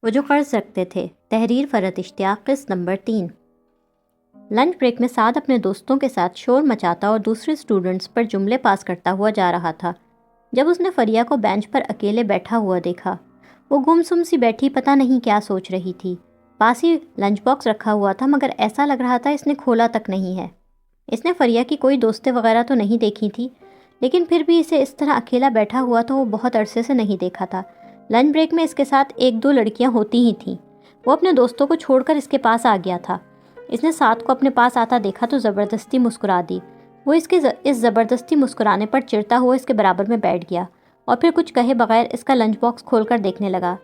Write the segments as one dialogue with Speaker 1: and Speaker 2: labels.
Speaker 1: وہ جو قرض رکھتے تھے، تحریر فرحت اشتیاق، قسط نمبر 3۔ لنچ بریک میں سعد اپنے دوستوں کے ساتھ شور مچاتا اور دوسرے اسٹوڈنٹس پر جملے پاس کرتا ہوا جا رہا تھا جب اس نے فریہ کو بینچ پر اکیلے بیٹھا ہوا دیکھا۔ وہ گمسم سی بیٹھی پتہ نہیں کیا سوچ رہی تھی۔ پاس ہی لنچ باکس رکھا ہوا تھا مگر ایسا لگ رہا تھا اس نے کھولا تک نہیں ہے۔ اس نے فریہ کی کوئی دوستیں وغیرہ تو نہیں دیکھی تھی، لیکن پھر بھی اسے اس طرح اکیلا بیٹھا ہوا تو وہ بہت عرصے سے نہیں دیکھا تھا۔ لنچ بریک میں اس کے ساتھ ایک دو لڑکیاں ہوتی ہی تھیں۔ وہ اپنے دوستوں کو چھوڑ کر اس کے پاس آ گیا تھا۔ اس نے سعد کو اپنے پاس آتا دیکھا تو زبردستی مسکرا دی۔ وہ اس زبردستی مسکرانے پر چڑھتا ہوا اس کے برابر میں بیٹھ گیا اور پھر کچھ کہے بغیر اس کا لنچ باکس کھول کر دیکھنے لگا۔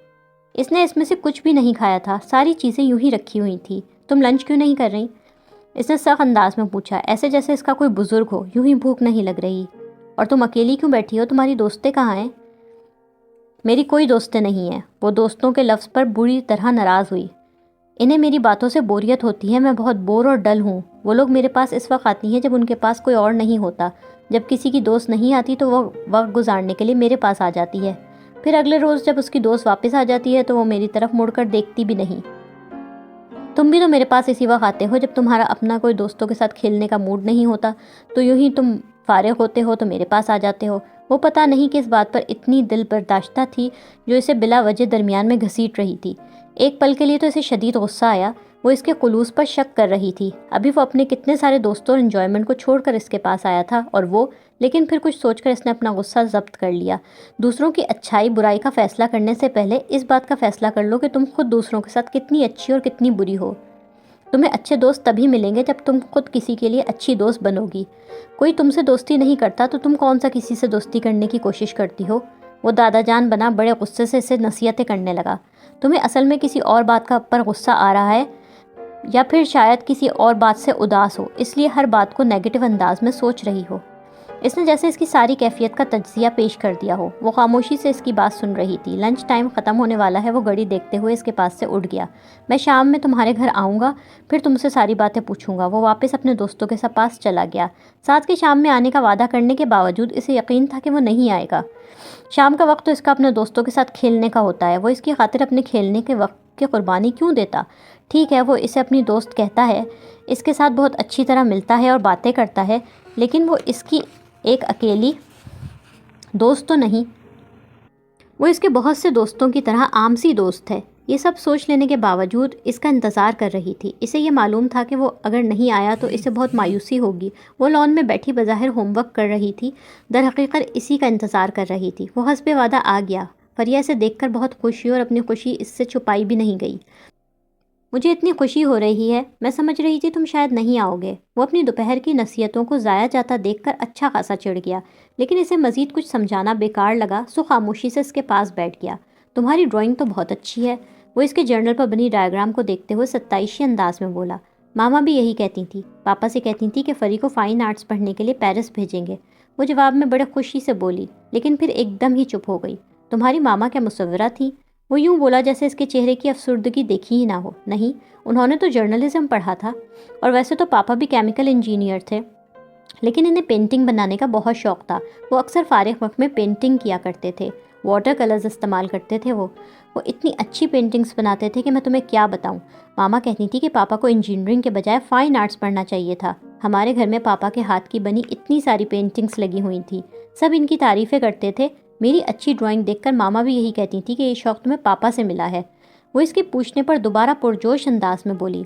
Speaker 1: اس نے اس میں سے کچھ بھی نہیں کھایا تھا، ساری چیزیں یوں ہی رکھی ہوئی تھی۔ تم لنچ کیوں نہیں کر رہی؟ اس نے سخت انداز میں پوچھا، ایسے جیسے اس کا کوئی بزرگ ہو۔ یوں ہی بھوک نہیں لگ رہی؟ اور تم اکیلی کیوں بیٹھی ہو؟ تمہاری دوستیں کہاں ہیں؟ میری کوئی دوستیں نہیں ہیں۔ وہ دوستوں کے لفظ پر بری طرح ناراض ہوئی۔ انہیں میری باتوں سے بوریت ہوتی ہے، میں بہت بور اور ڈل ہوں۔ وہ لوگ میرے پاس اس وقت آتی ہیں جب ان کے پاس کوئی اور نہیں ہوتا۔ جب کسی کی دوست نہیں آتی تو وہ وقت گزارنے کے لیے میرے پاس آ جاتی ہے۔ پھر اگلے روز جب اس کی دوست واپس آ جاتی ہے تو وہ میری طرف مڑ کر دیکھتی بھی نہیں۔ تم بھی تو میرے پاس اسی وقت آتے ہو جب تمہارا اپنا کوئی دوستوں کے ساتھ کھیلنے کا موڈ نہیں ہوتا، تو یوں ہی تم فارغ ہوتے ہو تو میرے پاس آ جاتے ہو۔ وہ پتہ نہیں کس بات پر اتنی دل برداشتہ تھی جو اسے بلا وجہ درمیان میں گھسیٹ رہی تھی۔ ایک پل کے لیے تو اسے شدید غصہ آیا۔ وہ اس کے خلوص پر شک کر رہی تھی۔ ابھی وہ اپنے کتنے سارے دوستوں اور انجوائمنٹ کو چھوڑ کر اس کے پاس آیا تھا اور وہ، لیکن پھر کچھ سوچ کر اس نے اپنا غصہ ضبط کر لیا۔ دوسروں کی اچھائی برائی کا فیصلہ کرنے سے پہلے اس بات کا فیصلہ کر لو کہ تم خود دوسروں کے ساتھ کتنی اچھی اور کتنی بری ہو۔ تمہیں اچھے دوست تبھی ملیں گے جب تم خود کسی کے لیے اچھی دوست بنو گی۔ کوئی تم سے دوستی نہیں کرتا تو تم کون سا کسی سے دوستی کرنے کی کوشش کرتی ہو؟ وہ دادا جان بنا بڑے غصے سے اسے نصیحتیں کرنے لگا۔ تمہیں اصل میں کسی اور بات کا پر غصہ آ رہا ہے یا پھر شاید کسی اور بات سے اداس ہو، اس لیے ہر بات کو نیگیٹو انداز میں سوچ رہی ہو۔ اس نے جیسے اس کی ساری کیفیت کا تجزیہ پیش کر دیا ہو۔ وہ خاموشی سے اس کی بات سن رہی تھی۔ لنچ ٹائم ختم ہونے والا ہے، وہ گھڑی دیکھتے ہوئے اس کے پاس سے اٹھ گیا۔ میں شام میں تمہارے گھر آؤں گا، پھر تم سے ساری باتیں پوچھوں گا۔ وہ واپس اپنے دوستوں کے ساتھ پاس چلا گیا۔ سعد کے شام میں آنے کا وعدہ کرنے کے باوجود اسے یقین تھا کہ وہ نہیں آئے گا۔ شام کا وقت تو اس کا اپنے دوستوں کے ساتھ کھیلنے کا ہوتا ہے۔ وہ اس کی خاطر اپنے کھیلنے کے وقت کی قربانی کیوں دیتا؟ ٹھیک ہے، وہ اسے اپنی دوست کہتا ہے، اس کے ساتھ بہت اچھی طرح ملتا ہے اور باتیں کرتا ہے، لیکن وہ اس کی ایک اکیلی دوست تو نہیں، وہ اس کے بہت سے دوستوں کی طرح عام سی دوست ہے۔ یہ سب سوچ لینے کے باوجود اس کا انتظار کر رہی تھی۔ اسے یہ معلوم تھا کہ وہ اگر نہیں آیا تو اسے بہت مایوسی ہوگی۔ وہ لان میں بیٹھی بظاہر ہوم ورک کر رہی تھی، در حقیقت اسی کا انتظار کر رہی تھی۔ وہ حسب وعدہ آ گیا۔ فریہ اسے دیکھ کر بہت خوش ہوئی اور اپنی خوشی اس سے چھپائی بھی نہیں گئی۔ مجھے اتنی خوشی ہو رہی ہے، میں سمجھ رہی تھی تم شاید نہیں آؤ گے۔ وہ اپنی دوپہر کی نصیحتوں کو ضائع جاتا دیکھ کر اچھا خاصا چڑھ گیا، لیکن اسے مزید کچھ سمجھانا بیکار لگا، سو خاموشی سے اس کے پاس بیٹھ گیا۔ تمہاری ڈرائنگ تو بہت اچھی ہے، وہ اس کے جرنل پر بنی ڈائیگرام کو دیکھتے ہوئے ستائشی انداز میں بولا۔ ماما بھی یہی کہتی تھی، پاپا سے کہتی تھی کہ فری کو فائن آرٹس پڑھنے کے لیے پیرس بھیجیں گے۔ وہ جواب میں بڑے خوشی سے بولی، لیکن پھر ایک دم ہی چپ ہو گئی۔ تمہاری ماما کیا مصورہ تھیں؟ وہ یوں بولا جیسے اس کے چہرے کی افسردگی دیکھی ہی نہ ہو۔ نہیں، انہوں نے تو جرنلزم پڑھا تھا، اور ویسے تو پاپا بھی کیمیکل انجینئر تھے، لیکن انہیں پینٹنگ بنانے کا بہت شوق تھا۔ وہ اکثر فارغ وقت میں پینٹنگ کیا کرتے تھے، واٹر کلرز استعمال کرتے تھے۔ وہ اتنی اچھی پینٹنگز بناتے تھے کہ میں تمہیں کیا بتاؤں۔ ماما کہتی تھی کہ پاپا کو انجینئرنگ کے بجائے فائن آرٹس پڑھنا چاہیے تھا۔ ہمارے گھر میں پاپا کے ہاتھ کی بنی اتنی ساری پینٹنگز لگی ہوئی تھیں، سب ان کی تعریفیں کرتے تھے۔ میری اچھی ڈرائنگ دیکھ کر ماما بھی یہی کہتی تھی کہ یہ شوق تمہیں پاپا سے ملا ہے۔ وہ اس کے پوچھنے پر دوبارہ پرجوش انداز میں بولی۔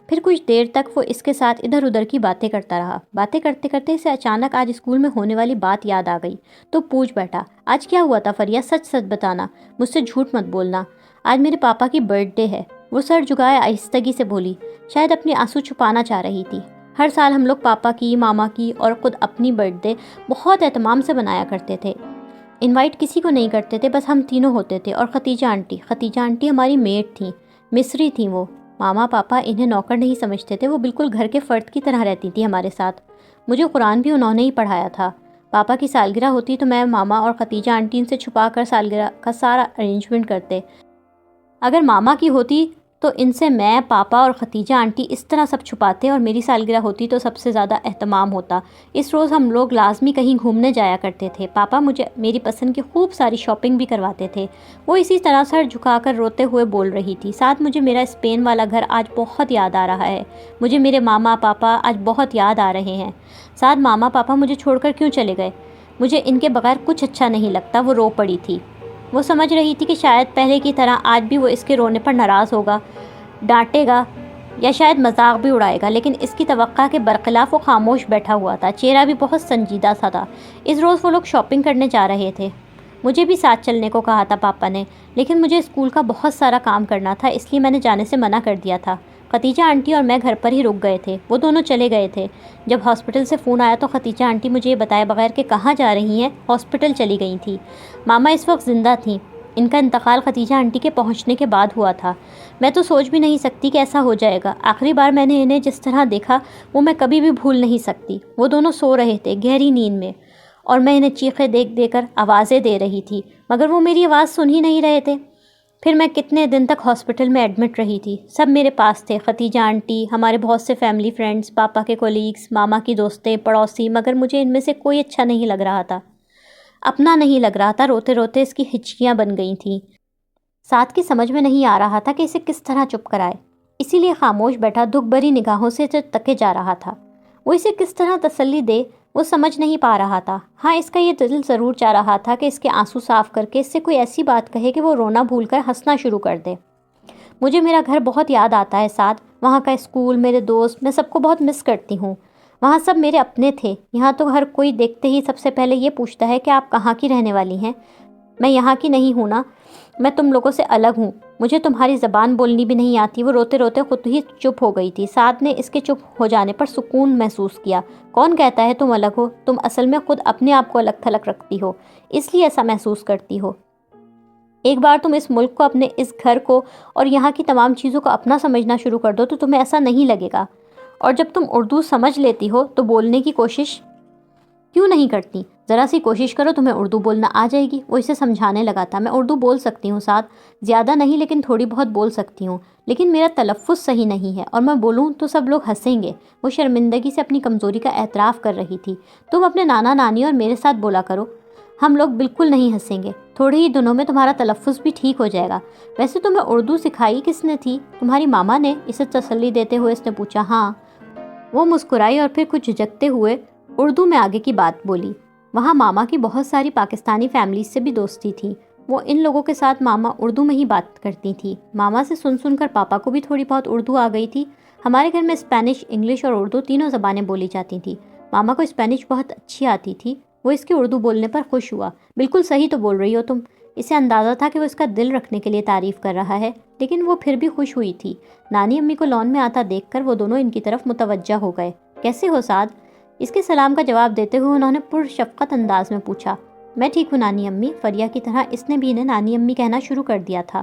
Speaker 1: پھر کچھ دیر تک وہ اس کے ساتھ ادھر ادھر کی باتیں کرتا رہا۔ باتیں کرتے کرتے اسے اچانک آج اسکول میں ہونے والی بات یاد آ گئی، تو پوچھ بیٹھا، آج کیا ہوا تھا فریہ؟ سچ سچ بتانا، مجھ سے جھوٹ مت بولنا۔ آج میرے پاپا کی برتھ ڈے ہے، وہ سر جھکائے آہستگی سے بولی، شاید اپنے آنسو چھپانا چاہ رہی تھی۔ ہر سال ہم لوگ پاپا کی، ماما کی اور خود اپنی برتھ ڈے بہت اہتمام سے منایا کرتے تھے۔ انوائٹ کسی کو نہیں کرتے تھے، بس ہم تینوں ہوتے تھے اور ختیجہ آنٹی ہماری میٹ تھیں، مصری تھیں وہ۔ ماما پاپا انہیں نوکر نہیں سمجھتے تھے، وہ بالکل گھر کے فرد کی طرح رہتی تھی ہمارے ساتھ۔ مجھے قرآن بھی انہوں نے ہی پڑھایا تھا۔ پاپا کی سالگرہ ہوتی تو میں، ماما اور ختیجہ آنٹی ان سے چھپا کر سالگرہ کا سارا ارینجمنٹ کرتے۔ اگر ماما کی ہوتی تو ان سے میں، پاپا اور ختیجہ آنٹی اس طرح سب چھپاتے اور میری سالگرہ ہوتی تو سب سے زیادہ اہتمام ہوتا۔ اس روز ہم لوگ لازمی کہیں گھومنے جایا کرتے تھے۔ پاپا مجھے میری پسند کی خوب ساری شاپنگ بھی کرواتے تھے۔ وہ اسی طرح سر جھکا کر روتے ہوئے بول رہی تھی، ساتھ مجھے میرا اسپین والا گھر آج بہت یاد آ رہا ہے۔ مجھے میرے ماما پاپا آج بہت یاد آ رہے ہیں۔ ساتھ ماما پاپا مجھے چھوڑ کر کیوں چلے گئے؟ مجھے ان کے بغیر کچھ اچھا نہیں لگتا۔ وہ رو پڑی تھی۔ وہ سمجھ رہی تھی کہ شاید پہلے کی طرح آج بھی وہ اس کے رونے پر ناراض ہوگا، ڈانٹے گا یا شاید مذاق بھی اڑائے گا، لیکن اس کی توقع کے برخلاف وہ خاموش بیٹھا ہوا تھا، چہرہ بھی بہت سنجیدہ سا تھا۔ اس روز وہ لوگ شاپنگ کرنے جا رہے تھے۔ مجھے بھی ساتھ چلنے کو کہا تھا پاپا نے، لیکن مجھے اسکول کا بہت سارا کام کرنا تھا، اس لیے میں نے جانے سے منع کر دیا تھا۔ ختیجہ آنٹی اور میں گھر پر ہی رک گئے تھے۔ وہ دونوں چلے گئے تھے۔ جب ہاسپٹل سے فون آیا تو ختیجہ آنٹی مجھے یہ بتائے بغیر کہ کہاں جا رہی ہیں ہاسپٹل چلی گئی تھیں۔ ماما اس وقت زندہ تھیں۔ ان کا انتقال ختیجہ آنٹی کے پہنچنے کے بعد ہوا تھا۔ میں تو سوچ بھی نہیں سکتی کہ ایسا ہو جائے گا۔ آخری بار میں نے انہیں جس طرح دیکھا وہ میں کبھی بھی بھول نہیں سکتی۔ وہ دونوں سو رہے تھے گہری نیند میں، اور میں انہیں چیخے دے کر آوازیں دے رہی تھی، مگر وہ میری آواز سن ہی نہیں رہے تھے۔ پھر میں کتنے دن تک ہاسپٹل میں ایڈمٹ رہی تھی۔ سب میرے پاس تھے، ختیجہ آنٹی، ہمارے بہت سے فیملی فرینڈز، پاپا کے کولیگز، ماما کی دوستیں، پڑوسی، مگر مجھے ان میں سے کوئی اچھا نہیں لگ رہا تھا، اپنا نہیں لگ رہا تھا۔ روتے روتے اس کی ہچکیاں بن گئی تھیں۔ ساتھ کی سمجھ میں نہیں آ رہا تھا کہ اسے کس طرح چپ کرائے، اسی لیے خاموش بیٹھا دکھ بھری نگاہوں سے تکے جا رہا تھا۔ وہ اسے کس طرح تسلی دے وہ سمجھ نہیں پا رہا تھا۔ ہاں، اس کا یہ دل ضرور چاہ رہا تھا کہ اس کے آنسو صاف کر کے اس سے کوئی ایسی بات کہے کہ وہ رونا بھول کر ہنسنا شروع کر دے۔ مجھے میرا گھر بہت یاد آتا ہے ساتھ، وہاں کا اسکول، میرے دوست، میں سب کو بہت مس کرتی ہوں۔ وہاں سب میرے اپنے تھے۔ یہاں تو ہر کوئی دیکھتے ہی سب سے پہلے یہ پوچھتا ہے کہ آپ کہاں کی رہنے والی ہیں۔ میں یہاں کی نہیں ہوں نا، میں تم لوگوں سے الگ ہوں، مجھے تمہاری زبان بولنی بھی نہیں آتی۔ وہ روتے روتے خود ہی چپ ہو گئی تھی۔ سعد نے اس کے چپ ہو جانے پر سکون محسوس کیا۔ کون کہتا ہے تم الگ ہو؟ تم اصل میں خود اپنے آپ کو الگ تھلگ رکھتی ہو، اس لیے ایسا محسوس کرتی ہو۔ ایک بار تم اس ملک کو، اپنے اس گھر کو اور یہاں کی تمام چیزوں کو اپنا سمجھنا شروع کر دو تو تمہیں ایسا نہیں لگے گا۔ اور جب تم اردو سمجھ لیتی ہو تو بولنے کی کوشش کیوں نہیں کرتی؟ ذرا سی کوشش کرو، تمہیں اردو بولنا آ جائے گی۔ وہ اسے سمجھانے لگا تھا۔ میں اردو بول سکتی ہوں سعد، زیادہ نہیں لیکن تھوڑی بہت بول سکتی ہوں، لیکن میرا تلفظ صحیح نہیں ہے، اور میں بولوں تو سب لوگ ہنسیں گے۔ وہ شرمندگی سے اپنی کمزوری کا اعتراف کر رہی تھی۔ تم اپنے نانا نانی اور میرے ساتھ بولا کرو، ہم لوگ بالکل نہیں ہنسیں گے۔ تھوڑے ہی دنوں میں تمہارا تلفظ بھی ٹھیک ہو جائے گا۔ ویسے تمہیں اردو سکھائی کس نے تھی؟ تمہاری ماما نے؟ اسے تسلی دیتے ہوئے اس نے پوچھا۔ ہاں۔ وہ مسکرائی اور پھر کچھ جھجکتے ہوئے اردو میں آگے کی بات بولی۔ وہاں ماما کی بہت ساری پاکستانی فیملیز سے بھی دوستی تھی۔ وہ ان لوگوں کے ساتھ ماما اردو میں ہی بات کرتی تھی۔ ماما سے سن کر پاپا کو بھی تھوڑی بہت اردو آ گئی تھی۔ ہمارے گھر میں اسپینش، انگلش اور اردو تینوں زبانیں بولی جاتی تھیں۔ ماما کو اسپینش بہت اچھی آتی تھی۔ وہ اس کے اردو بولنے پر خوش ہوا۔ بالکل صحیح تو بول رہی ہو تم۔ اسے اندازہ تھا کہ وہ اس کا دل رکھنے کے لیے تعریف کر رہا ہے، لیکن وہ پھر بھی خوش ہوئی تھی۔ نانی امی کو لان میں آتا دیکھ کر وہ دونوں ان کی طرف متوجہ ہو گئے۔ کیسے ہو سعد؟ اس کے سلام کا جواب دیتے ہوئے انہوں نے پرشفقت انداز میں پوچھا۔ میں ٹھیک ہوں نانی امی۔ فریہ کی طرح اس نے بھی انہیں نانی امی کہنا شروع کر دیا تھا۔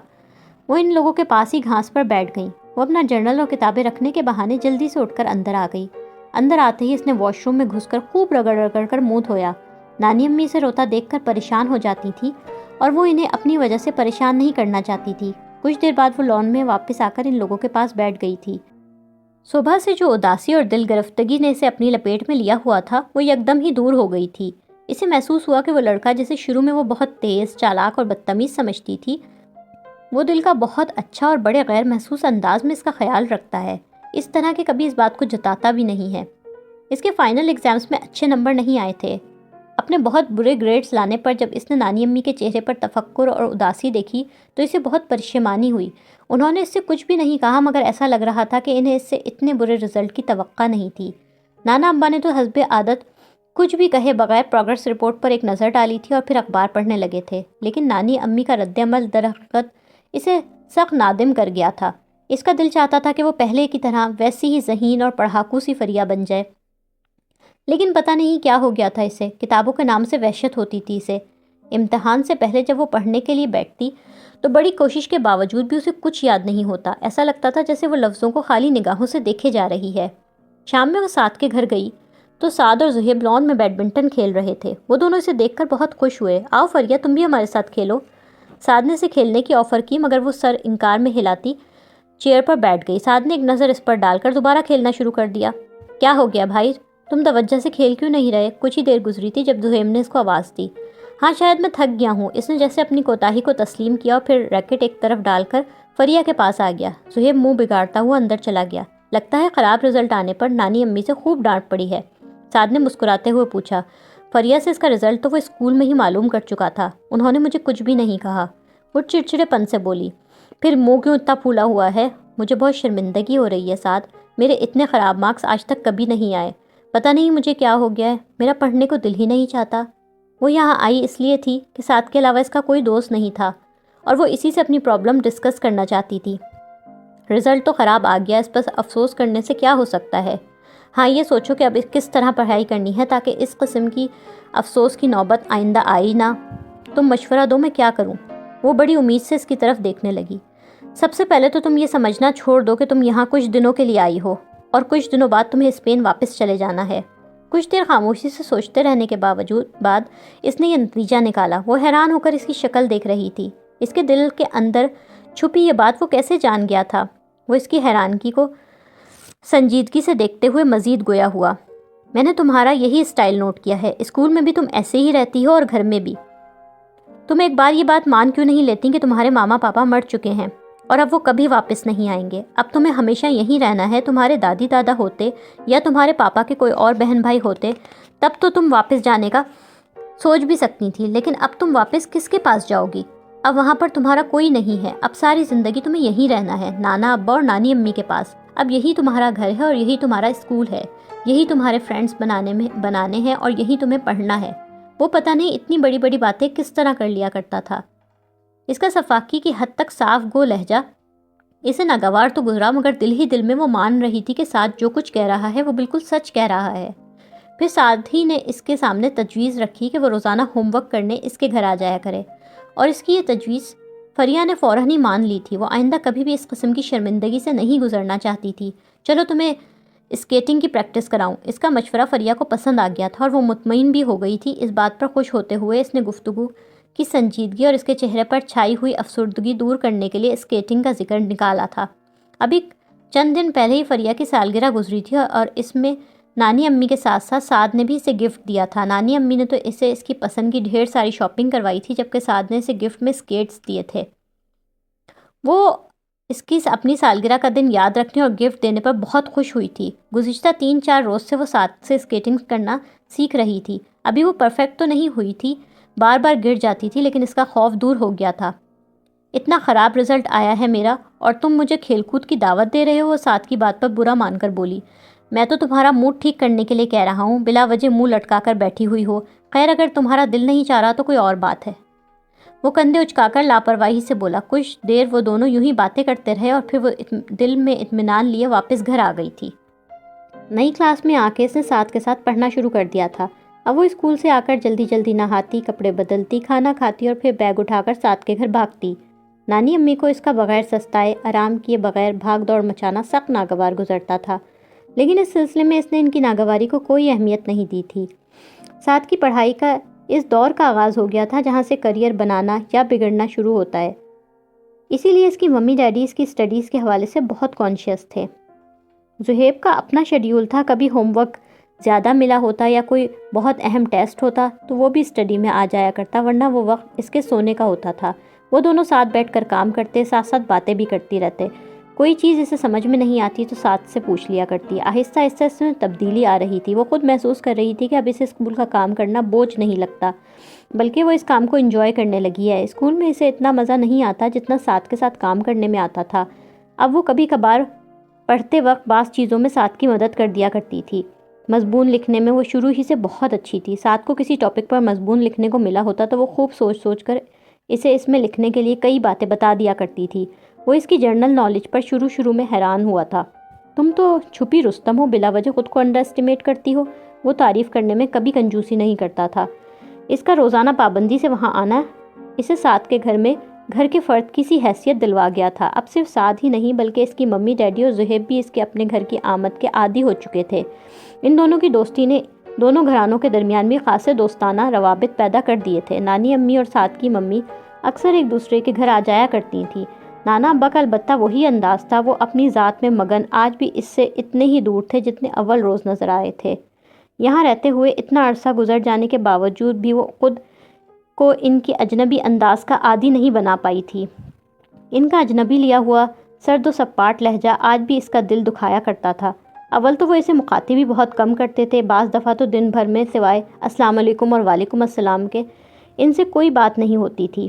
Speaker 1: وہ ان لوگوں کے پاس ہی گھاس پر بیٹھ گئیں۔ وہ اپنا جرنل اور کتابیں رکھنے کے بہانے جلدی سے اٹھ کر اندر آ گئی۔ اندر آتے ہی اس نے واش روم میں گھس کر خوب رگڑ کر منہ دھویا۔ نانی امی اسے روتا دیکھ کر پریشان ہو جاتی تھی، اور وہ انہیں اپنی وجہ سے پریشان نہیں کرنا چاہتی تھی۔ کچھ دیر بعد وہ لان میں واپس آ کر ان لوگوں کے پاس بیٹھ گئی تھی۔ صبح سے جو اداسی اور دل گرفتگی نے اسے اپنی لپیٹ میں لیا ہوا تھا وہ یکدم ہی دور ہو گئی تھی۔ اسے محسوس ہوا کہ وہ لڑکا جسے شروع میں وہ بہت تیز، چالاک اور بدتمیز سمجھتی تھی، وہ دل کا بہت اچھا اور بڑے غیر محسوس انداز میں اس کا خیال رکھتا ہے۔ اس طرح کہ کبھی اس بات کو جتاتا بھی نہیں ہے۔ اس کے فائنل ایگزامز میں اچھے نمبر نہیں آئے تھے۔ اپنے بہت برے گریڈز لانے پر جب اس نے نانی امی کے چہرے پر تفکر اور اداسی دیکھی تو اسے بہت پریشانی ہوئی۔ انہوں نے اس سے کچھ بھی نہیں کہا، مگر ایسا لگ رہا تھا کہ انہیں اس سے اتنے برے رزلٹ کی توقع نہیں تھی۔ نانا ابا نے تو حسب عادت کچھ بھی کہے بغیر پروگرس رپورٹ پر ایک نظر ڈالی تھی اور پھر اخبار پڑھنے لگے تھے، لیکن نانی امی کا رد عمل درحقیقت اسے سخت نادم کر گیا تھا۔ اس کا دل چاہتا تھا کہ وہ پہلے کی طرح ویسی ہی ذہین اور پڑھاکو سی فریہ بن جائے، لیکن پتہ نہیں کیا ہو گیا تھا اسے۔ کتابوں کے نام سے وحشت ہوتی تھی اسے۔ امتحان سے پہلے جب وہ پڑھنے کے لیے بیٹھتی تو بڑی کوشش کے باوجود بھی اسے کچھ یاد نہیں ہوتا۔ ایسا لگتا تھا جیسے وہ لفظوں کو خالی نگاہوں سے دیکھے جا رہی ہے۔ شام میں وہ سعد کے گھر گئی تو سعد اور زہیب لان میں بیڈمنٹن کھیل رہے تھے۔ وہ دونوں اسے دیکھ کر بہت خوش ہوئے۔ آؤ فریہ، تم بھی ہمارے ساتھ کھیلو۔ سعد نے اسے کھیلنے کی آفر کی، مگر وہ سر انکار میں ہلاتی چیئر پر بیٹھ گئی۔ سعد نے ایک نظر اس پر ڈال کر دوبارہ کھیلنا شروع کر دیا۔ کیا ہو گیا بھائی، تم توجہ سے کھیل کیوں نہیں رہے؟ کچھ ہی دیر گزری تھی جب زہیب نے اس کو آواز دی۔ ہاں شاید میں تھک گیا ہوں۔ اس نے جیسے اپنی کوتاہی کو تسلیم کیا اور پھر ریکٹ ایک طرف ڈال کر فریہ کے پاس آ گیا۔ زہیب منہ بگاڑتا ہوا اندر چلا گیا۔ لگتا ہے خراب رزلٹ آنے پر نانی امی سے خوب ڈانٹ پڑی ہے، سعد نے مسکراتے ہوئے پوچھا۔ فریہ سے اس کا رزلٹ تو وہ اسکول میں ہی معلوم کر چکا تھا، انہوں نے مجھے کچھ بھی نہیں کہا، وہ چڑچڑے پن سے بولی۔ پھر منہ کیوں اتنا پھولا ہوا ہے؟ مجھے بہت شرمندگی ہو رہی ہے سعد، میرے اتنے خراب مارکس آج تک کبھی نہیں آئے، پتہ نہیں مجھے کیا ہو گیا ہے، میرا پڑھنے کو دل ہی نہیں چاہتا۔ وہ یہاں آئی اس لیے تھی کہ سعد کے علاوہ اس کا کوئی دوست نہیں تھا اور وہ اسی سے اپنی پرابلم ڈسکس کرنا چاہتی تھی۔ رزلٹ تو خراب آ گیا، اس پر افسوس کرنے سے کیا ہو سکتا ہے؟ ہاں یہ سوچو کہ اب کس طرح پڑھائی کرنی ہے تاکہ اس قسم کی افسوس کی نوبت آئندہ آئی نہ۔ تم مشورہ دو میں کیا کروں؟ وہ بڑی امید سے اس کی طرف دیکھنے لگی۔ سب سے پہلے تو تم یہ سمجھنا چھوڑ دو کہ تم یہاں کچھ دنوں کے لیے آئی ہو اور کچھ دنوں بعد تمہیں اسپین واپس چلے جانا ہے۔ کچھ دیر خاموشی سے سوچتے رہنے کے بعد اس نے یہ نتیجہ نکالا۔ وہ حیران ہو کر اس کی شکل دیکھ رہی تھی، اس کے دل کے اندر چھپی یہ بات وہ کیسے جان گیا تھا؟ وہ اس کی حیرانگی کو سنجیدگی سے دیکھتے ہوئے مزید گویا ہوا۔ میں نے تمہارا یہی اسٹائل نوٹ کیا ہے، اسکول میں بھی تم ایسے ہی رہتی ہو اور گھر میں بھی۔ تم ایک بار یہ بات مان کیوں نہیں لیتی کہ تمہارے ماما پاپا مر چکے ہیں اور اب وہ کبھی واپس نہیں آئیں گے؟ اب تمہیں ہمیشہ یہیں رہنا ہے۔ تمہارے دادی دادا ہوتے یا تمہارے پاپا کے کوئی اور بہن بھائی ہوتے تب تو تم واپس جانے کا سوچ بھی سکتی تھی، لیکن اب تم واپس کس کے پاس جاؤ گی؟ اب وہاں پر تمہارا کوئی نہیں ہے، اب ساری زندگی تمہیں یہیں رہنا ہے، نانا ابا اور نانی امی کے پاس۔ اب یہی تمہارا گھر ہے اور یہی تمہارا اسکول ہے، یہی تمہارے فرینڈز بنانے ہیں اور یہی تمہیں پڑھنا ہے۔ وہ پتہ نہیں اتنی بڑی بڑی باتیں کس طرح کر لیا کرتا تھا۔ اس کا صفاقی کی حد تک صاف گو لہجہ اسے ناگوار تو گزرا، مگر دل ہی دل میں وہ مان رہی تھی کہ سعد جو کچھ کہہ رہا ہے وہ بالکل سچ کہہ رہا ہے۔ پھر سعد ہی نے اس کے سامنے تجویز رکھی کہ وہ روزانہ ہوم ورک کرنے اس کے گھر آ جایا کرے، اور اس کی یہ تجویز فریہ نے فوراً ہی مان لی تھی۔ وہ آئندہ کبھی بھی اس قسم کی شرمندگی سے نہیں گزرنا چاہتی تھی۔ چلو تمہیں اسکیٹنگ کی پریکٹس کراؤں۔ اس کا مشورہ فریہ کو پسند آ گیا تھا اور وہ مطمئن بھی ہو گئی تھی۔ اس بات پر خوش ہوتے ہوئے اس نے گفتگو کی سنجیدگی اور اس کے چہرے پر چھائی ہوئی افسردگی دور کرنے کے لیے اسکیٹنگ کا ذکر نکالا تھا۔ ابھی چند دن پہلے ہی فریہ کی سالگرہ گزری تھی اور اس میں نانی امی کے ساتھ ساتھ سعد نے بھی اسے گفٹ دیا تھا۔ نانی امی نے تو اسے اس کی پسند کی ڈھیر ساری شاپنگ کروائی تھی، جبکہ سعد نے اسے گفٹ میں اسکیٹس دیے تھے۔ وہ اس کی اپنی سالگرہ کا دن یاد رکھنے اور گفٹ دینے پر بہت خوش ہوئی تھی۔ گزشتہ 3-4 روز سے وہ سعد سے اسکیٹنگ کرنا سیکھ رہی تھی۔ ابھی وہ پرفیکٹ تو نہیں ہوئی تھی، بار بار گر جاتی تھی، لیکن اس کا خوف دور ہو گیا تھا۔ اتنا خراب رزلٹ آیا ہے میرا اور تم مجھے کھیل کود کی دعوت دے رہے ہو؟ وہ سعد کی بات پر برا مان کر بولی۔ میں تو تمہارا موڈ ٹھیک کرنے کے لیے کہہ رہا ہوں، بلا وجہ منہ لٹکا کر بیٹھی ہوئی ہو۔ خیر اگر تمہارا دل نہیں چاہ رہا تو کوئی اور بات ہے۔ وہ کندھے اچکا کر لاپرواہی سے بولا۔ کچھ دیر وہ دونوں یوں ہی باتیں کرتے رہے اور پھر وہ دل میں اطمینان لیے واپس گھر آ گئی تھی۔ نئی کلاس میں آ کے اس نے سعد کے ساتھ پڑھنا شروع کر دیا تھا۔ اب وہ اسکول سے آ کر جلدی جلدی نہاتی، کپڑے بدلتی، کھانا کھاتی اور پھر بیگ اٹھا کر سعد کے گھر بھاگتی۔ نانی امی کو اس کا بغیر سستائے آرام کیے بغیر بھاگ دوڑ مچانا سخت ناگوار گزرتا تھا، لیکن اس سلسلے میں اس نے ان کی ناگواری کو کوئی اہمیت نہیں دی تھی۔ سعد کی پڑھائی کا اس دور کا آغاز ہو گیا تھا جہاں سے کریئر بنانا یا بگڑنا شروع ہوتا ہے، اسی لیے اس کی ممی ڈیڈی اس کی اسٹڈیز کے حوالے سے بہت کانشیس تھے۔ زہیب کا اپنا شیڈیول تھا، کبھی ہوم ورک زیادہ ملا ہوتا یا کوئی بہت اہم ٹیسٹ ہوتا تو وہ بھی اسٹڈی میں آ جایا کرتا، ورنہ وہ وقت اس کے سونے کا ہوتا تھا۔ وہ دونوں ساتھ بیٹھ کر کام کرتے، ساتھ ساتھ باتیں بھی کرتی رہتے۔ کوئی چیز اسے سمجھ میں نہیں آتی تو ساتھ سے پوچھ لیا کرتی۔ آہستہ آہستہ اس میں تبدیلی آ رہی تھی۔ وہ خود محسوس کر رہی تھی کہ اب اسے اسکول کا کام کرنا بوجھ نہیں لگتا، بلکہ وہ اس کام کو انجوائے کرنے لگی ہے۔ اسکول میں اسے اتنا مزہ نہیں آتا جتنا سعد کے ساتھ کام کرنے میں آتا تھا۔ اب وہ کبھی کبھار پڑھتے وقت بعض چیزوں میں سعد کی مدد کر دیا کرتی تھی۔ مضمون لکھنے میں وہ شروع ہی سے بہت اچھی تھی۔ سعد کو کسی ٹاپک پر مضمون لکھنے کو ملا ہوتا تو وہ خوب سوچ سوچ کر اسے اس میں لکھنے کے لیے کئی باتیں بتا دیا کرتی تھی۔ وہ اس کی جرنل نالج پر شروع میں حیران ہوا تھا۔ تم تو چھپی رستم ہو، بلا وجہ خود کو انڈر اسٹیمیٹ کرتی ہو۔ وہ تعریف کرنے میں کبھی کنجوسی نہیں کرتا تھا۔ اس کا روزانہ پابندی سے وہاں آنا اسے سعد کے گھر میں گھر کے فرد کی سی حیثیت دلوا گیا تھا۔ اب صرف سعد ہی نہیں بلکہ اس کی ممی ڈیڈی اور زہیب بھی اس کے اپنے گھر کی آمد کے عادی ہو چکے تھے۔ ان دونوں کی دوستی نے دونوں گھرانوں کے درمیان بھی خاصے دوستانہ روابط پیدا کر دیے تھے۔ نانی امی اور سعد کی ممی اکثر ایک دوسرے کے گھر آ جایا کرتی تھیں۔ نانا ابا کا البتہ وہی انداز تھا، وہ اپنی ذات میں مگن، آج بھی اس سے اتنے ہی دور تھے جتنے اول روز نظر آئے تھے۔ یہاں رہتے ہوئے اتنا عرصہ گزر جانے کے باوجود بھی وہ خود کو ان کی اجنبی انداز کا عادی نہیں بنا پائی تھی۔ ان کا اجنبی لیا ہوا سرد و سپاٹ لہجہ آج بھی اس کا دل دکھایا کرتا تھا۔ اول تو وہ اسے مخاطب بھی بہت کم کرتے تھے، بعض دفعہ تو دن بھر میں سوائے السلام علیکم اور وعلیکم السلام کے ان سے کوئی بات نہیں ہوتی تھی۔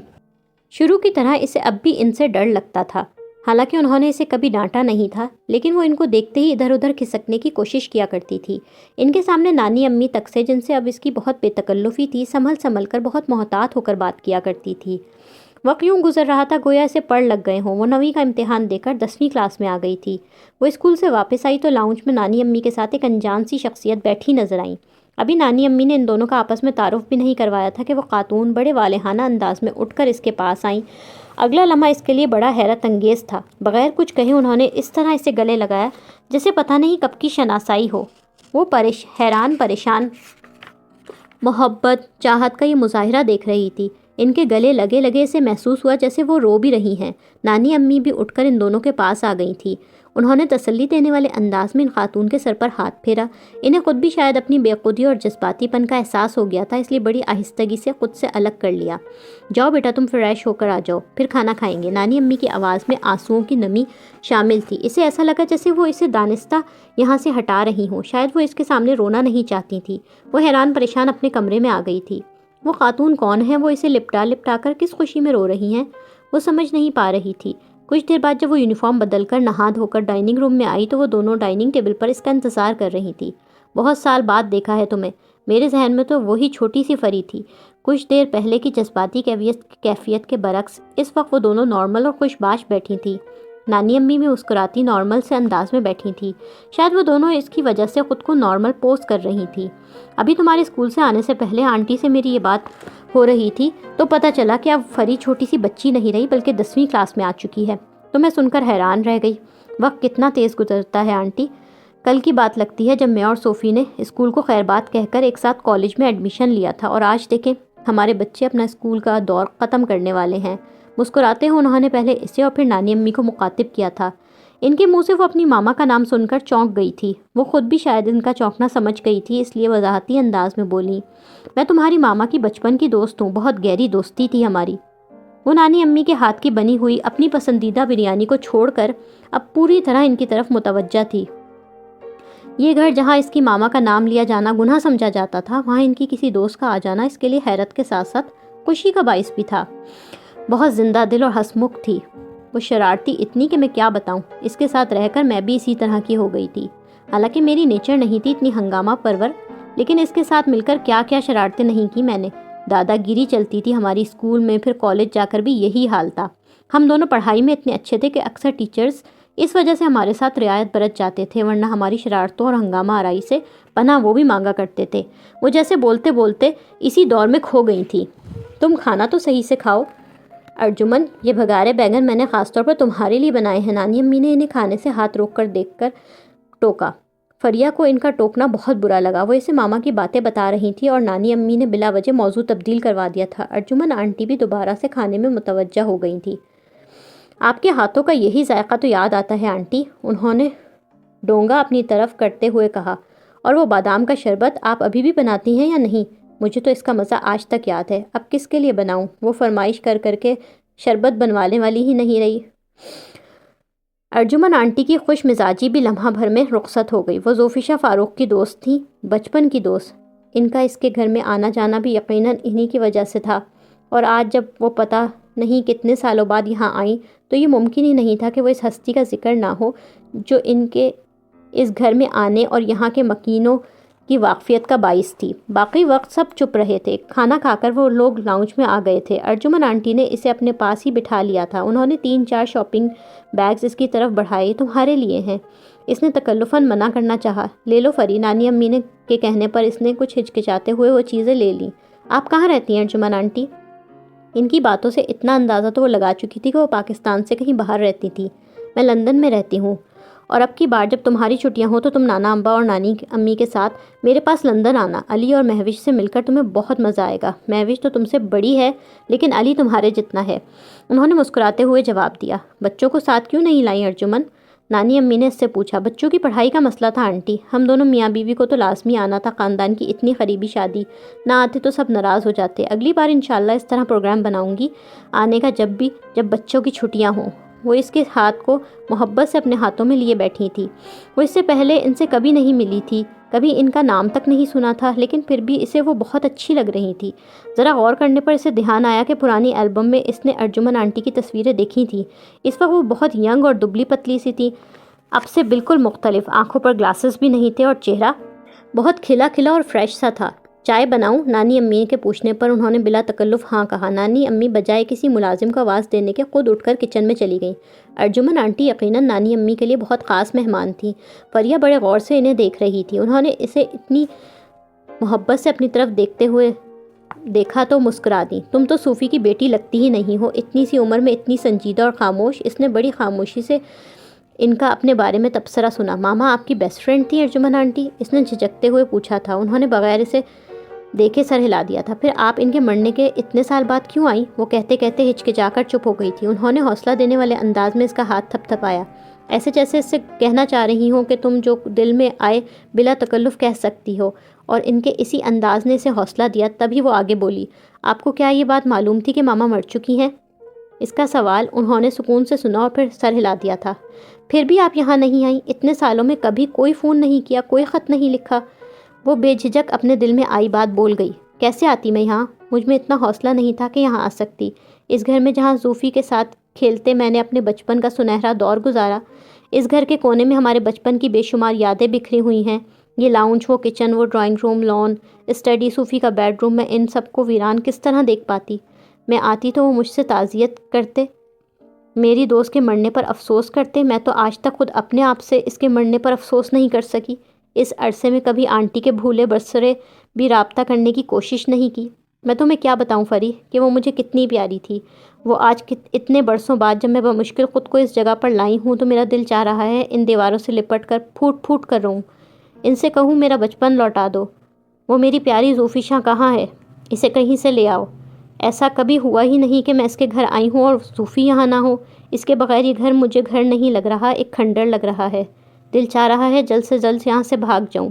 Speaker 1: شروع کی طرح اسے اب بھی ان سے ڈر لگتا تھا، حالانکہ انہوں نے اسے کبھی ڈانٹا نہیں تھا، لیکن وہ ان کو دیکھتے ہی ادھر ادھر کھسکنے کی کوشش کیا کرتی تھی۔ ان کے سامنے نانی امی تک سے، جن سے اب اس کی بہت بے تکلفی تھی، سنبھل سنبھل کر بہت محتاط ہو کر بات کیا کرتی تھی۔ وقت یوں گزر رہا تھا گویا اسے پڑھ لگ گئے ہوں۔ وہ 9ویں کا امتحان دے کر 10ویں کلاس میں آ گئی تھی۔ وہ اسکول سے واپس آئی تو لاؤنج میں نانی امی کے ساتھ ایک انجان سی شخصیت بیٹھی نظر آئیں۔ ابھی نانی امی نے ان دونوں کا آپس میں تعارف بھی نہیں کروایا تھا کہ وہ خاتون بڑے والہانہ انداز میں اٹھ کر اس کے پاس آئیں۔ اگلا لمحہ اس کے لیے بڑا حیرت انگیز تھا۔ بغیر کچھ کہے انہوں نے اس طرح اسے گلے لگایا جیسے پتہ نہیں کب کی شناسائی ہو۔ وہ حیران پریشان محبت چاہت کا یہ مظاہرہ دیکھ رہی تھی۔ ان کے گلے لگے لگے اسے محسوس ہوا جیسے وہ رو بھی رہی ہیں۔ نانی امی بھی اٹھ کر ان دونوں کے پاس آ گئی تھیں۔ انہوں نے تسلی دینے والے انداز میں ان خاتون کے سر پر ہاتھ پھیرا۔ انہیں خود بھی شاید اپنی بے خودی اور جذباتی پن کا احساس ہو گیا تھا، اس لیے بڑی آہستگی سے خود سے الگ کر لیا۔ جاؤ بیٹا تم فریش ہو کر آ جاؤ، پھر کھانا کھائیں گے۔ نانی امی کی آواز میں آنسوؤں کی نمی شامل تھی۔ اسے ایسا لگا جیسے وہ اسے دانستہ یہاں سے ہٹا رہی ہوں، شاید وہ اس کے سامنے رونا نہیں چاہتی تھی۔ وہ حیران پریشان اپنے کمرے میں آ گئی تھی۔ وہ خاتون کون ہے؟ وہ اسے لپٹا لپٹا کر کس خوشی میں رو رہی ہیں؟ وہ سمجھ نہیں پا رہی تھی۔ کچھ دیر بعد جب وہ یونیفارم بدل کر نہا دھو کر ڈائننگ روم میں آئی تو وہ دونوں ڈائننگ ٹیبل پر اس کا انتظار کر رہی تھی۔ بہت سال بعد دیکھا ہے تمہیں۔ میرے ذہن میں تو وہی چھوٹی سی فری تھی، کچھ دیر پہلے کی جذباتی کیفیت کے برعکس اس وقت وہ دونوں نارمل اور خوش باش بیٹھی تھیں۔ نانی امی بھی مسکراتی نارمل سے انداز میں بیٹھی تھی۔ شاید وہ دونوں اس کی وجہ سے خود کو نارمل پوز کر رہی تھی۔ ابھی تمہارے اسکول سے آنے سے پہلے آنٹی سے میری یہ بات ہو رہی تھی تو پتہ چلا کہ اب فری چھوٹی سی بچی نہیں رہی بلکہ 10ویں کلاس میں آ چکی ہے۔ تو میں سن کر حیران رہ گئی۔ وقت کتنا تیز گزرتا ہے آنٹی۔ کل کی بات لگتی ہے جب میں اور صوفی نے اسکول کو خیر بات کہہ کر ایک ساتھ کالج میں ایڈمیشن لیا تھا، اور آج دیکھیں ہمارے بچے اپنا اسکول کا دور ختم کرنے والے ہیں۔ مسکراتے ہوئے انہوں نے پہلے اسے اور پھر نانی امی کو مخاطب کیا تھا۔ ان کے منہ سے وہ اپنی ماما کا نام سن کر چونک گئی تھی۔ وہ خود بھی شاید ان کا چونکنا سمجھ گئی تھی، اس لیے وضاحتی انداز میں بولی، میں تمہاری ماما کی بچپن کی دوست ہوں، بہت گہری دوستی تھی ہماری۔ وہ نانی امی کے ہاتھ کی بنی ہوئی اپنی پسندیدہ بریانی کو چھوڑ کر اب پوری طرح ان کی طرف متوجہ تھی۔ یہ گھر جہاں اس کی ماما کا نام لیا جانا گناہ سمجھا جاتا تھا، وہاں ان کی کسی دوست کا آ جانا اس کے لیے حیرت کے ساتھ ساتھ خوشی کا باعث بھی تھا۔ بہت زندہ دل اور ہنسمکھ تھی وہ، شرارتی اتنی کہ میں کیا بتاؤں۔ اس کے ساتھ رہ کر میں بھی اسی طرح کی ہو گئی تھی۔ حالانکہ میری نیچر نہیں تھی اتنی ہنگامہ پرور، لیکن اس کے ساتھ مل کر کیا کیا شرارتیں نہیں کی میں نے۔ دادا گیری چلتی تھی ہماری اسکول میں، پھر کالج جا کر بھی یہی حال تھا۔ ہم دونوں پڑھائی میں اتنے اچھے تھے کہ اکثر ٹیچرز اس وجہ سے ہمارے ساتھ رعایت برت جاتے تھے، ورنہ ہماری شرارتوں اور ہنگامہ آرائی سے پناہ وہ بھی مانگا کرتے تھے۔ وہ جیسے بولتے بولتے اسی دور میں کھو گئی تھی۔ تم کھانا تو صحیح سے کھاؤ ارجمن، یہ بھگارے بیگن میں نے خاص طور پر تمہارے لیے بنائے ہیں۔ نانی امی نے انہیں کھانے سے ہاتھ روک کر دیکھ کر ٹوکا۔ فریا کو ان کا ٹوکنا بہت برا لگا۔ وہ اسے ماما کی باتیں بتا رہی تھی اور نانی امی نے بلا وجہ موضوع تبدیل کروا دیا تھا۔ ارجمن آنٹی بھی دوبارہ سے کھانے میں متوجہ ہو گئی تھی۔ آپ کے ہاتھوں کا یہی ذائقہ تو یاد آتا ہے آنٹی، انہوں نے ڈونگا اپنی طرف کرتے ہوئے کہا۔ اور وہ بادام کا شربت آپ ابھی بھی بناتی ہیں یا نہیں؟ مجھے تو اس کا مزہ آج تک یاد ہے۔ اب کس کے لیے بناؤں؟ وہ فرمائش کر کر کے شربت بنوانے والی ہی نہیں رہی۔ ارجمن آنٹی کی خوش مزاجی بھی لمحہ بھر میں رخصت ہو گئی۔ وہ زوفیشا فاروق کی دوست تھیں، بچپن کی دوست۔ ان کا اس کے گھر میں آنا جانا بھی یقیناً انہی کی وجہ سے تھا، اور آج جب وہ پتہ نہیں کتنے سالوں بعد یہاں آئیں تو یہ ممکن ہی نہیں تھا کہ وہ اس ہستی کا ذکر نہ ہو جو ان کے اس گھر میں آنے اور یہاں کے مکینوں کی واقفیت کا باعث تھی۔ باقی وقت سب چپ رہے تھے۔ کھانا کھا کر وہ لوگ لاؤنج میں آ گئے تھے۔ ارجمن آنٹی نے اسے اپنے پاس ہی بٹھا لیا تھا۔ انہوں نے 3-4 شاپنگ بیگز اس کی طرف بڑھائے۔ تمہارے لیے ہیں۔ اس نے تکلفاً منع کرنا چاہا۔ لے لو فری، نانی امی نے کے کہنے پر اس نے کچھ ہچکچاتے ہوئے وہ چیزیں لے لیں۔ آپ کہاں رہتی ہیں ارجمن آنٹی؟ ان کی باتوں سے اتنا اندازہ تو وہ لگا چکی تھی کہ وہ پاکستان سے کہیں باہر رہتی تھی۔ میں لندن میں رہتی ہوں، اور اب کی بار جب تمہاری چھٹیاں ہوں تو تم نانا امبا اور نانی امی کے ساتھ میرے پاس لندن آنا. علی اور مہوش سے مل کر تمہیں بہت مزہ آئے گا. مہوش تو تم سے بڑی ہے لیکن علی تمہارے جتنا ہے. انہوں نے مسکراتے ہوئے جواب دیا. بچوں کو ساتھ کیوں نہیں لائیں ارجمن؟ نانی امی نے اس سے پوچھا. بچوں کی پڑھائی کا مسئلہ تھا آنٹی. ہم دونوں میاں بیوی کو تو لازمی آنا تھا. خاندان کی اتنی قریبی شادی، نہ آتے تو سب ناراض ہو جاتے. اگلی بار انشاءاللہ اس طرح پروگرام بناؤں گی آنے کا، جب بچوں کی چھٹیاں ہوں. وہ اس کے ہاتھ کو محبت سے اپنے ہاتھوں میں لیے بیٹھی تھی. وہ اس سے پہلے ان سے کبھی نہیں ملی تھی، کبھی ان کا نام تک نہیں سنا تھا، لیکن پھر بھی اسے وہ بہت اچھی لگ رہی تھی. ذرا غور کرنے پر اسے دھیان آیا کہ پرانی البم میں اس نے ارجمن آنٹی کی تصویریں دیکھی تھیں. اس وقت وہ بہت ینگ اور دبلی پتلی سی تھی، اب سے بالکل مختلف. آنکھوں پر گلاسز بھی نہیں تھے اور چہرہ بہت کھلا کھلا اور فریش سا تھا. چائے بناؤں؟ نانی امی کے پوچھنے پر انہوں نے بلا تکلف ہاں کہا. نانی امی بجائے کسی ملازم کو آواز دینے کے خود اٹھ کر کچن میں چلی گئیں. ارجمن آنٹی یقیناً نانی امی کے لیے بہت خاص مہمان تھیں. فریہ بڑے غور سے انہیں دیکھ رہی تھی. انہوں نے اسے اتنی محبت سے اپنی طرف دیکھتے ہوئے دیکھا تو مسکرا دیں. تم تو صوفی کی بیٹی لگتی ہی نہیں ہو، اتنی سی عمر میں اتنی سنجیدہ اور خاموش. اس نے بڑی خاموشی سے ان کا اپنے بارے میں تبصرہ سنا. ماما آپ کی بیسٹ فرینڈ تھی ارجمن آنٹی؟ اس نے جھجکتے ہوئے پوچھا تھا. انہوں نے بغیر اسے دیکھے سر ہلا دیا تھا. پھر آپ ان کے مرنے کے اتنے سال بعد کیوں آئیں؟ وہ کہتے کہتے ہچکچا کر چپ ہو گئی تھی. انہوں نے حوصلہ دینے والے انداز میں اس کا ہاتھ تھپ تھپایا، ایسے جیسے اس سے کہنا چاہ رہی ہوں کہ تم جو دل میں آئے بلا تکلف کہہ سکتی ہو. اور ان کے اسی انداز نے اسے حوصلہ دیا. تبھی وہ آگے بولی. آپ کو کیا یہ بات معلوم تھی کہ ماما مر چکی ہیں؟ اس کا سوال انہوں نے سکون سے سنا اور پھر سر ہلا دیا تھا. پھر بھی آپ یہاں نہیں آئیں؟ اتنے سالوں میں کبھی کوئی فون نہیں کیا، کوئی خط نہیں لکھا؟ وہ بے جھجک اپنے دل میں آئی بات بول گئی. کیسے آتی میں یہاں؟ مجھ میں اتنا حوصلہ نہیں تھا کہ یہاں آ سکتی. اس گھر میں جہاں زوفی کے ساتھ کھیلتے میں نے اپنے بچپن کا سنہرا دور گزارا. اس گھر کے کونے میں ہمارے بچپن کی بے شمار یادیں بکھری ہوئی ہیں. یہ لاؤنج، وہ کچن، وہ ڈرائنگ روم، لان، اسٹڈی، صوفی کا بیڈ روم. میں ان سب کو ویران کس طرح دیکھ پاتی؟ میں آتی تو وہ مجھ سے تعزیت کرتے، میری دوست کے مرنے پر افسوس کرتے. میں تو آج تک خود اپنے آپ سے اس کے مرنے پر افسوس نہیں کر سکی. اس عرصے میں کبھی آنٹی کے بھولے برسرے بھی رابطہ کرنے کی کوشش نہیں کی. میں تمہیں کیا بتاؤں فری کہ وہ مجھے کتنی پیاری تھی. وہ آج اتنے برسوں بعد جب میں بمشکل خود کو اس جگہ پر لائی ہوں تو میرا دل چاہ رہا ہے ان دیواروں سے لپٹ کر پھوٹ پھوٹ کر رہوں. ان سے کہوں میرا بچپن لوٹا دو. وہ میری پیاری زوفی شاہ کہاں ہے؟ اسے کہیں سے لے آؤ. ایسا کبھی ہوا ہی نہیں کہ میں اس کے گھر آئی ہوں اور صوفی یہاں نہ ہو. اس کے بغیر یہ گھر مجھے گھر نہیں لگ رہا، ایک کھنڈر لگ رہا ہے. دل چاہ رہا ہے جلد سے جلد یہاں سے بھاگ جاؤں.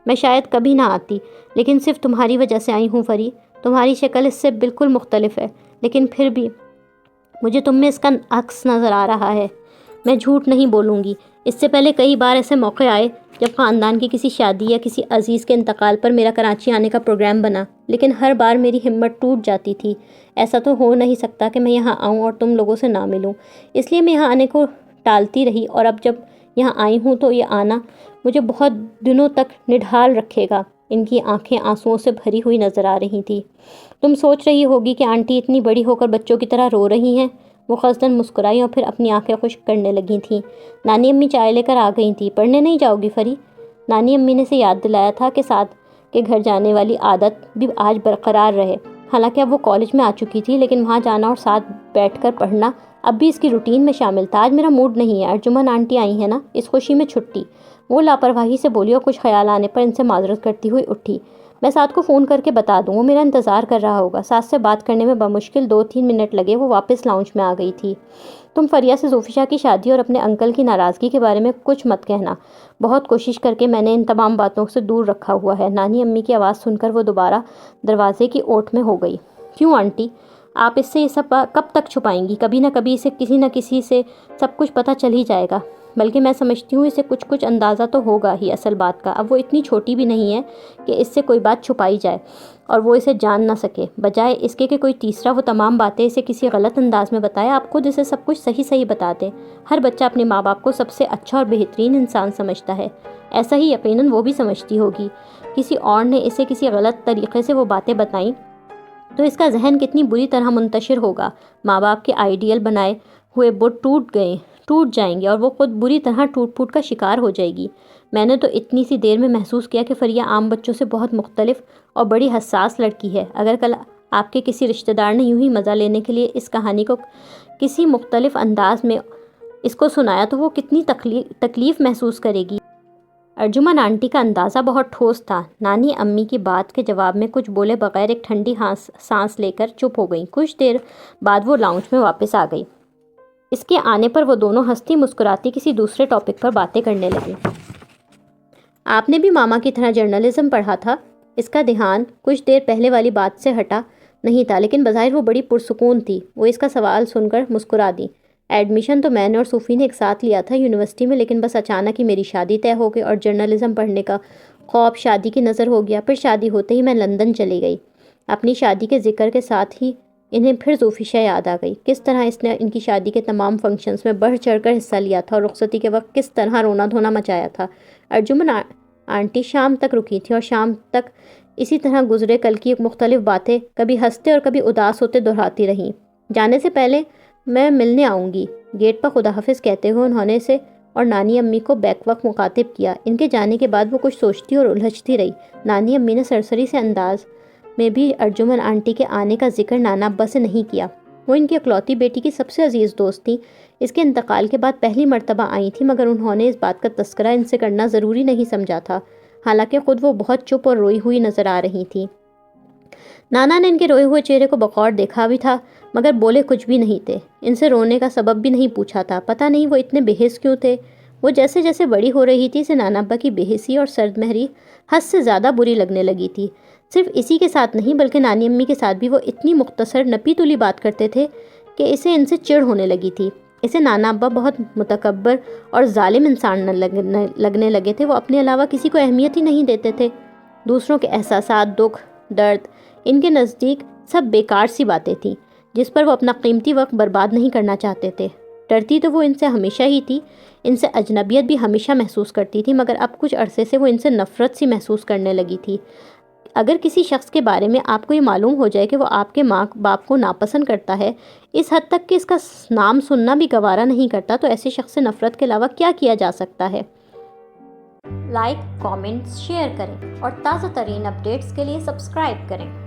Speaker 1: میں شاید کبھی نہ آتی، لیکن صرف تمہاری وجہ سے آئی ہوں فری. تمہاری شکل اس سے بالکل مختلف ہے، لیکن پھر بھی مجھے تم میں اس کا عکس نظر آ رہا ہے. میں جھوٹ نہیں بولوں گی. اس سے پہلے کئی بار ایسے موقع آئے جب خاندان کی کسی شادی یا کسی عزیز کے انتقال پر میرا کراچی آنے کا پروگرام بنا، لیکن ہر بار میری ہمت ٹوٹ جاتی تھی. ایسا تو ہو نہیں سکتا کہ میں یہاں آؤں اور تم لوگوں سے نہ ملوں. اس لیے میں یہاں آنے کو ٹالتی رہی، اور اب جب یہاں آئی ہوں تو یہ آنا مجھے بہت دنوں تک نڈھال رکھے گا. ان کی آنکھیں آنسوؤں سے بھری ہوئی نظر آ رہی تھی. تم سوچ رہی ہوگی کہ آنٹی اتنی بڑی ہو کر بچوں کی طرح رو رہی ہیں. وہ قصداً مسکرائی اور پھر اپنی آنکھیں خشک کرنے لگی تھیں. نانی امی چائے لے کر آ گئی تھیں. پڑھنے نہیں جاؤ گی فری؟ نانی امی نے اسے یاد دلایا تھا کہ ساتھ کے گھر جانے والی عادت بھی آج برقرار رہے. حالانکہ اب وہ کالج میں آ چکی تھی، لیکن وہاں جانا اور ساتھ بیٹھ کر پڑھنا اب بھی اس کی روٹین میں شامل تھا. آج میرا موڈ نہیں ہے. ارجمن آنٹی آئی ہیں نا، اس خوشی میں چھٹی. وہ لاپرواہی سے بولی اور کچھ خیال آنے پر ان سے معذرت کرتی ہوئی اٹھی. میں ساتھ کو فون کر کے بتا دوں، وہ میرا انتظار کر رہا ہوگا. ساتھ سے بات کرنے میں بمشکل 2-3 منٹ لگے. وہ واپس لاؤنج میں آ گئی تھی. تم فریہ سے زوفی شاہ کی شادی اور اپنے انکل کی ناراضگی کے بارے میں کچھ مت کہنا. بہت کوشش کر کے میں نے ان تمام باتوں سے دور رکھا ہوا ہے. نانی امی کی آواز سن کر وہ دوبارہ دروازے کی اوٹ میں ہو گئی. کیوں آنٹی؟ آپ اس سے یہ سب کب تک چھپائیں گی؟ کبھی نہ کبھی اسے کسی نہ کسی سے سب کچھ پتہ چل ہی جائے گا. بلکہ میں سمجھتی ہوں اسے کچھ اندازہ تو ہوگا ہی اصل بات کا. اب وہ اتنی چھوٹی بھی نہیں ہے کہ اس سے کوئی بات چھپائی جائے اور وہ اسے جان نہ سکے. بجائے اس کے کہ کوئی تیسرا وہ تمام باتیں اسے کسی غلط انداز میں بتائے، آپ خود اسے سب کچھ صحیح بتا دیں. ہر بچہ اپنے ماں باپ کو سب سے اچھا اور بہترین انسان سمجھتا ہے. ایسا ہی یقیناً وہ بھی سمجھتی ہوگی. کسی اور نے اسے کسی غلط طریقے سے وہ باتیں بتائیں تو اس کا ذہن کتنی بری طرح منتشر ہوگا. ماں باپ کے آئیڈیل بنائے ہوئے بت ٹوٹ جائیں گے اور وہ خود بری طرح ٹوٹ پھوٹ کا شکار ہو جائے گی. میں نے تو اتنی سی دیر میں محسوس کیا کہ فریہ عام بچوں سے بہت مختلف اور بڑی حساس لڑکی ہے. اگر کل آپ کے کسی رشتہ دار نے یوں ہی مزہ لینے کے لیے اس کہانی کو کسی مختلف انداز میں اس کو سنایا تو وہ کتنی تکلیف محسوس کرے گی۔ ارجمن آنٹی کا اندازہ بہت ٹھوس تھا۔ نانی امی کی بات کے جواب میں کچھ بولے بغیر ایک ٹھنڈی سانس لے کر چپ ہو گئیں۔ کچھ دیر بعد وہ لاؤنج میں واپس آ گئی۔ اس کے آنے پر وہ دونوں ہنستی مسکراتی کسی دوسرے ٹاپک پر باتیں کرنے لگیں۔ آپ نے بھی ماما کی طرح جرنلزم پڑھا تھا؟ اس کا دھیان کچھ دیر پہلے والی بات سے ہٹا نہیں تھا، لیکن بظاہر وہ بڑی پرسکون تھی۔ وہ اس کا سوال سن کر مسکرا دی۔ ایڈمیشن تو میں نے اور صوفی نے ایک ساتھ لیا تھا یونیورسٹی میں، لیکن بس اچانک ہی میری شادی طے ہو گئی اور جرنلزم پڑھنے کا خواب شادی کی نظر ہو گیا۔ پھر شادی ہوتے ہی میں لندن چلی گئی۔ اپنی شادی کے ذکر کے ساتھ ہی انہیں پھر زوفیشا یاد آ گئی۔ کس طرح اس نے ان کی شادی کے تمام فنکشنز میں بڑھ چڑھ کر حصہ لیا تھا اور رخصتی کے وقت کس طرح رونا دھونا مچایا تھا۔ ارجمن آنٹی شام تک رکی تھی اور شام تک اسی طرح گزرے کل کی مختلف باتیں کبھی ہنستے اور کبھی اداس ہوتے دہراتی رہیں۔ جانے سے پہلے میں ملنے آؤں گی، گیٹ پر خدا حافظ کہتے ہوئے انہوں نے اسے اور نانی امی کو بیک وقت مخاطب کیا۔ ان کے جانے کے بعد وہ کچھ سوچتی اور الجھتی رہی۔ نانی امی نے سرسری سے انداز میں بھی ارجمن آنٹی کے آنے کا ذکر نانا ابا سے نہیں کیا۔ وہ ان کی اکلوتی بیٹی کی سب سے عزیز دوست تھیں۔ اس کے انتقال کے بعد پہلی مرتبہ آئی تھیں، مگر انہوں نے اس بات کا تذکرہ ان سے کرنا ضروری نہیں سمجھا تھا، حالانکہ خود وہ بہت چپ اور روئی ہوئی نظر آ رہی تھیں۔ نانا نے ان کے روئے ہوئے چہرے کو بغور دیکھا بھی تھا، مگر بولے کچھ بھی نہیں تھے۔ ان سے رونے کا سبب بھی نہیں پوچھا تھا۔ پتہ نہیں وہ اتنے بے حس کیوں تھے۔ وہ جیسے جیسے بڑی ہو رہی تھی اسے نانا ابا کی بے حسی اور سرد مہری حد سے زیادہ بری لگنے لگی تھی۔ صرف اسی کے ساتھ نہیں بلکہ نانی امی کے ساتھ بھی وہ اتنی مختصر نپی تلی بات کرتے تھے کہ اسے ان سے چڑ ہونے لگی تھی۔ اسے نانا ابا بہت متکبر اور ظالم انسان لگنے لگے تھے۔ وہ اپنے علاوہ کسی کو اہمیت ہی نہیں دیتے تھے۔ دوسروں کے احساسات، دکھ، درد ان کے نزدیک سب بیکار سی باتیں تھیں جس پر وہ اپنا قیمتی وقت برباد نہیں کرنا چاہتے تھے۔ ڈرتی تو وہ ان سے ہمیشہ ہی تھی، ان سے اجنبیت بھی ہمیشہ محسوس کرتی تھی، مگر اب کچھ عرصے سے وہ ان سے نفرت سی محسوس کرنے لگی تھی۔ اگر کسی شخص کے بارے میں آپ کو یہ معلوم ہو جائے کہ وہ آپ کے ماں باپ کو ناپسند کرتا ہے، اس حد تک کہ اس کا نام سننا بھی گوارا نہیں کرتا، تو ایسے شخص سے نفرت کے علاوہ کیا کیا جا سکتا ہے؟ لائک، کامنٹس، شیئر کریں اور تازہ ترین اپڈیٹس کے لیے سبسکرائب کریں۔